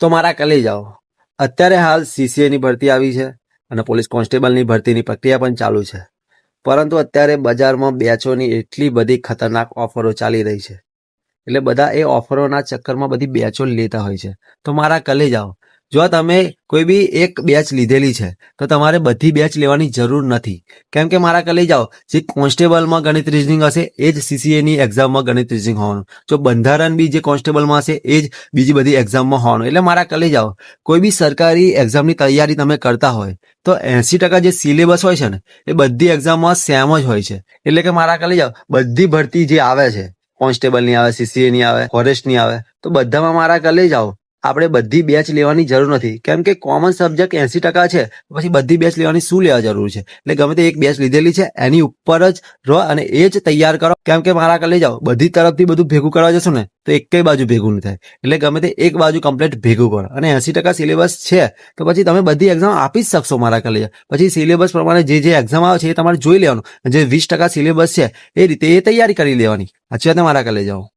તો મારા કલે જાઓ, અત્યારે હાલ સીસીએની ભરતી આવી છે અને પોલીસ કોન્સ્ટેબલની ભરતીની પ્રક્રિયા પણ ચાલુ છે. પરંતુ અત્યારે બજારમાં બેચોની એટલી બધી ખતરનાક ઓફરો ચાલી રહી છે, એટલે બધા એ ઓફરોના ચક્કરમાં બધી બેચો લેતા હોય છે. તો મારા કલે જાઓ, જો તમે કોઈ બી એક બેચ લીધેલી છે તો તમારે બધી બેચ લેવાની જરૂર નથી. કેમ કે મારા કલે જાઓ, જે કોન્સ્ટેબલમાં ગણિત રીઝનિંગ હશે એ જ સીસીએની એક્ઝામમાં ગણિત રીઝનિંગ હોવાનું, જો બંધારણ બી જે કોન્સ્ટેબલમાં હશે એ જ બીજી બધી એક્ઝામમાં હોવાનું. એટલે મારા કલે જાઓ, કોઈ બી સરકારી એક્ઝામની તૈયારી તમે કરતા હોય તો 80% જે સિલેબસ હોય છે ને એ બધી એક્ઝામમાં સેમ જ હોય છે. એટલે કે મારા કલે જાઓ, બધી ભરતી જે આવે છે, કોન્સ્ટેબલની આવે, સીસીએની આવે, ફોરેસ્ટની આવે, તો બધામાં મારા કલે જાઓ, આપણે બધી બેચ લેવાની જરૂર નથી. કેમ કે કોમન સબ્જેક્ટ 80% છે, પછી બધી બેચ લેવાની શું લેવા જરૂર છે? એટલે ગમે તે એક બેચ લીધેલી છે એની ઉપર જ રહો અને એ જ તૈયાર કરો. કેમ કે મારા કલે જાઓ, બધી તરફથી બધું ભેગું કરવા જશો ને તો એકેય બાજુ ભેગું નહીં થાય. એટલે ગમે તે એક બાજુ કમ્પ્લીટ ભેગું કરો અને 80% સિલેબસ છે તો પછી તમે બધી એક્ઝામ આપી જ શકશો. મારા કલે જાઓ, પછી સિલેબસ પ્રમાણે જે એક્ઝામ આવે છે એ તમારે જોઈ લેવાનું, જે 20% સિલેબસ છે એ રીતે એ તૈયારી કરી લેવાની. સાચી વાત ને? મારા કલે જાઓ.